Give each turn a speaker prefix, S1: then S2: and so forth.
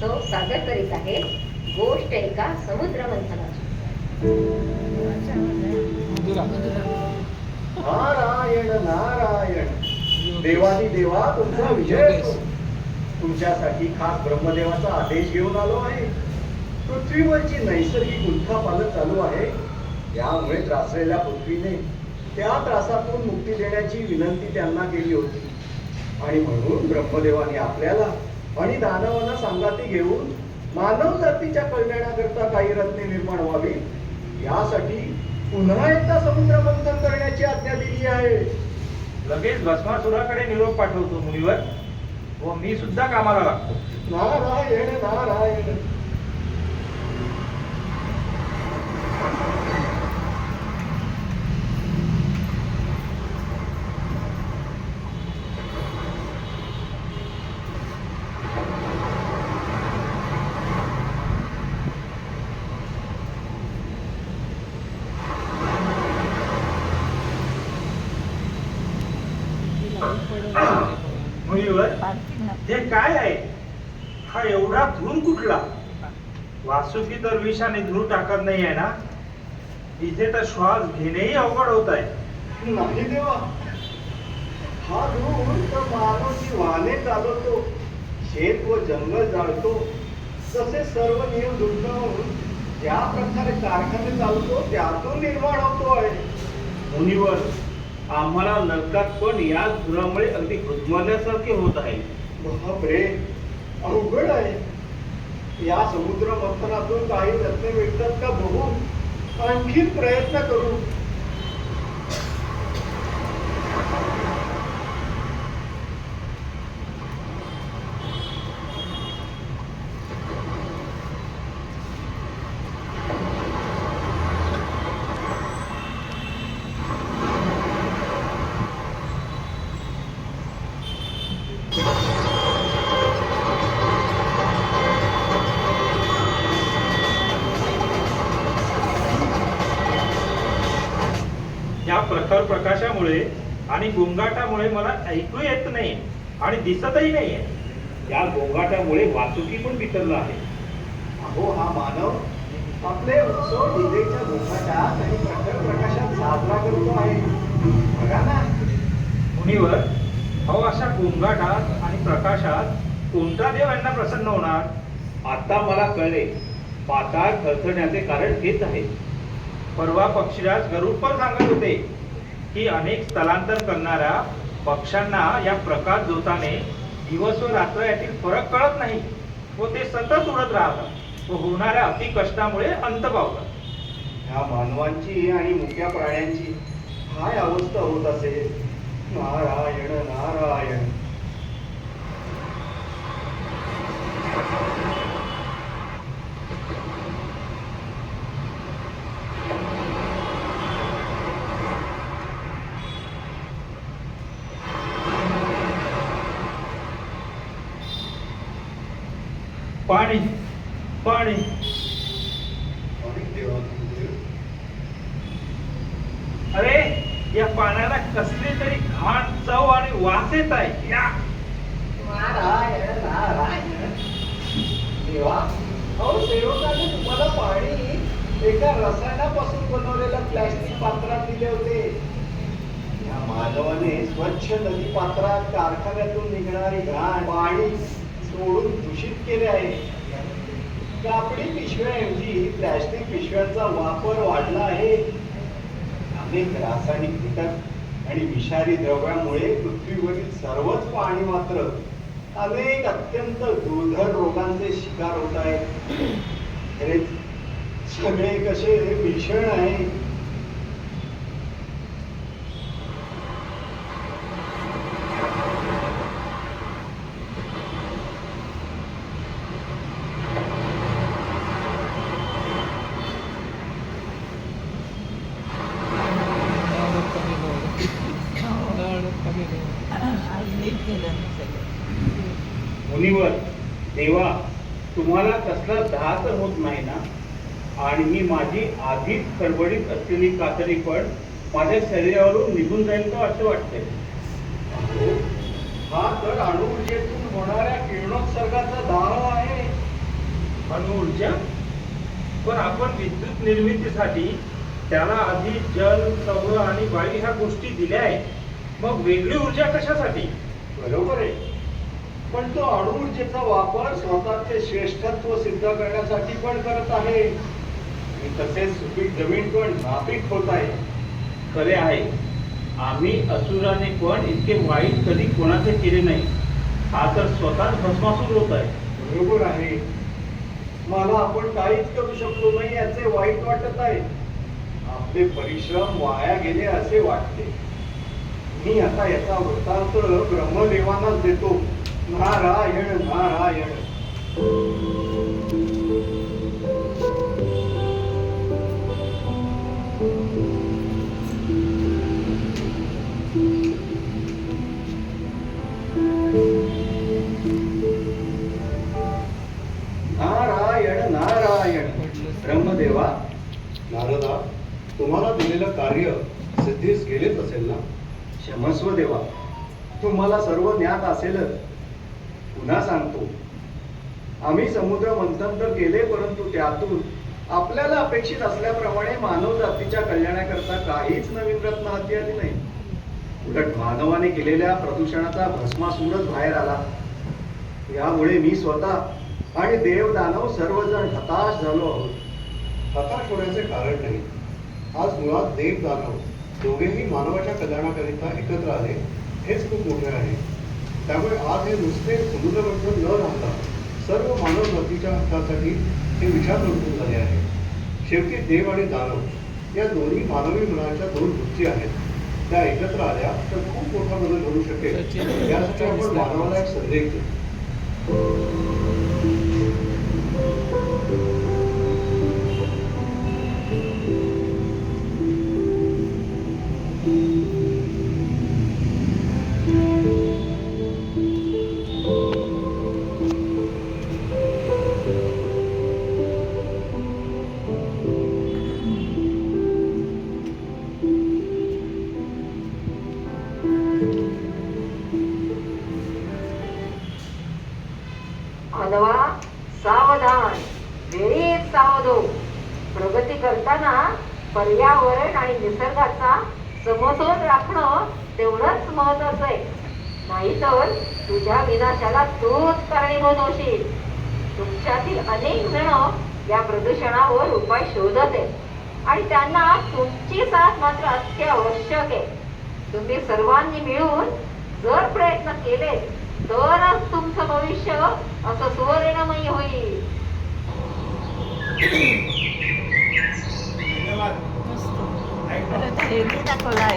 S1: महोत्सव सादर करीत आहे गोष्ट एका समुद्र मंथनाची.
S2: नारायण नारायण. देवादी देवा तुमचा विजय असो. तुमच्यासाठी खास ब्रह्मदेवाचा आदेश घेऊन आलो आहे. पृथ्वीवरची नैसर्गिक उलथापालट चालू आहे. यामुळे त्रासलेल्या पृथ्वीने त्या त्रासातून मुक्ती देण्याची विनंती त्यांना केली होती. आणि म्हणून ब्रह्मदेवाने आपल्याला आणि दानवांना संगाती घेऊन मानव जातीच्या कल्याणाकरता काही रत्ने निर्माण व्हावी यासाठी पुन्हा एकदा समुद्र मंथन करण्याची आज्ञा दिली आहे.
S3: लगेच भस्मासुराकडे निरोप पाठवतो मुनीवर, व मी सुद्धा कामाला लागतो.
S2: नारायण नारायण.
S3: मुनीवर, हे काय आहे? हा एवढा धूर कुठला? वासुकी तर विषाने धूर टाकत नाही आहे ना? इथे तर श्वास घेणेही अवघड होत आहे.
S2: नाही देवा, हा धूर तर मानवाची वाहने चालवतो, शेत व जंगल जाळतो. तसे सर्व नियम दुर्लभून ज्या प्रकारे कारखाने चालवतो त्यातून निर्माण होतो आहे.
S3: मुनीवर, आम्हाला नरकात पण या धुरामुळे अगदी गुदमरल्यासारखे होत आहे.
S2: बापरे, अवघड आहे. या समुद्र मंथनातून काही रत्ने मिळतात का बघू. आणखी प्रयत्न करू.
S3: या प्रखर प्रकाशामुळे आणि गोंगाटामुळे मला ऐकू येत नाही आणि दिसतही नाहीये. या गोंगाटामुळे वासुकी पण बिथरला आहे.
S2: अहो, हा मानव आपले उत्सव डीजेच्या गोंगाटात आणि प्रखर प्रकाशात साजरा करतो आहे. बघा ना.
S3: मुनीवर, अहो अशा गोंगाटात आणि प्रकाशात कोणता देव यांना प्रसन्न होणार? आता मला कळले. पाताळ थरथरण्याचे कारण हेच आहे. परवा पक्षीराज गरुड पण सांगत होते की अनेक स्थलांतर करणाऱ्या पक्ष्यांना या प्रकाश झोताने दिवस व रात्र यातील फरक कळत नाही व ते सतत उडत राहतात व होणाऱ्या अति कष्टामुळे अंत पावतात.
S2: ह्या मानवांची आणि मुक्या प्राण्यांची काय अवस्था होत असेल. नारायण नारायण.
S3: पाणी पाणी. अरे, या पाण्याला कसली तरी घाण चव आणि वास येत आहे. या
S2: नारायण नारायण. देवा, अहो सेवकाने तुम्हाला पाणी एका रसायनापासून बनवलेल्या प्लॅस्टिक पात्रात दिले होते. या मानवाने स्वच्छ नदी पात्रात कारखान्यातून निघणारी घाण पाणी सोडून दूषित केले आहे. कापडी पिशव्याऐवजी प्लॅस्टिक पिशव्यांचा वापर वाढला आहे. अनेक रासायनिक घटक आणि विषारी द्रव्यामुळे पृथ्वीवरील सर्वच पाणी मात्र अनेक अत्यंत दुर्धर रोगांचे शिकार होत आहे. खरेच सगळे कसे भीषण आहे.
S3: मुनीवर, देवा, तुम्हाला कसला त्रास होत नाही ना? आणि मी माझी आधीच खडबडीत असलेली कातडी पण माझ्या शरीरावरून निघून जाईल का असे वाटते.
S2: हा तर अणुऊर्जेतून होणाऱ्या किरणोत्सर्गाचा दाह आहे.
S3: अणुऊर्जा? पण आपण विद्युत निर्मितीसाठी त्याला आधी जल, सौर आणि वायू ह्या गोष्टी दिल्या आहेत. मग वेगळी ऊर्जा कशासाठी?
S2: बरोबर आहे. पण तो अणुऊर्जेचा वापर स्वतःचे श्रेष्ठत्व सिद्ध करण्यासाठी पण करत आहे. आणि तसेच सुपीक जमीन पण नापीक होत आहे.
S3: खरे आहे. आम्ही असुराने पण इतके वाईट कधी कोणाचे केले नाही. हा तर स्वतःच भस्मासूर होत आहे.
S2: बरोबर आहे. मला आपण काहीच करू शकलो नाही याचे वाईट वाटत आहे. आपले परिश्रम वाया गेले असे वाटते. मी आता याचा वृत्तांत ब्रह्मदेवांनाच देतो. नारायण नारायण. नारायण नारायण. ब्रह्मदेवा,
S4: नारदा, तुम्हाला दिलेलं कार्य सिद्धीस गेलेच असेल ना?
S2: क्षमस्व देवा, तुम्हाला सर्व ज्ञात असेलच. पुन्हा सांगतो, आम्ही समुद्र मंथन तर केले, परंतु त्यातून आपल्याला अपेक्षित असल्याप्रमाणे मानव जातीच्या कल्याणाकरता काहीच नवीन रत्न हाती आली नाही. उलट मानवाने केलेल्या प्रदूषणाचा भस्मासूरच बाहेर आला. यामुळे मी स्वतः आणि देव दानव सर्वजण हताश झालो आहोत.
S4: हताश होण्याचे कारण नाही. आज मुळात देव दानव दोघेही मानवाच्या कल्याणाकरिता एकत्र आले, हेच खूप मोठे आहे. त्यामुळे आज हे नुसते समुद्रमंथन न राहता सर्व मानव जातीच्या हितासाठी हे विचारवंतन झाले आहे. शेवटी देव आणि दानव या दोन्ही मानवी मनाच्या दोन वृत्ती आहेत. त्या एकत्र आल्या तर खूप मोठा बदल घडू शकेल. यासाठी आपण मानवाला एक संदेश देऊ.
S1: मानवा, सावधान, वेळीच सावध हो. प्रगती करताना पर्यावरण आणि निसर्गाचा समतोल राखणं तेवढंच महत्वाचं आहे. नाहीतर तुझ्या विनाशाला तूच कारणीभूत होशील. तुमच्यातील अनेक जण या प्रदूषणावर उपाय शोधत आहेत आणि त्यांना तुमची साथ मात्र अत्यावश्यक आहे. तुम्ही सर्वांनी मिळून जर प्रयत्न केले तरच तुमचं भविष्य असं सुवर्णमयी होईल.
S5: धन्यवाद. दाखवला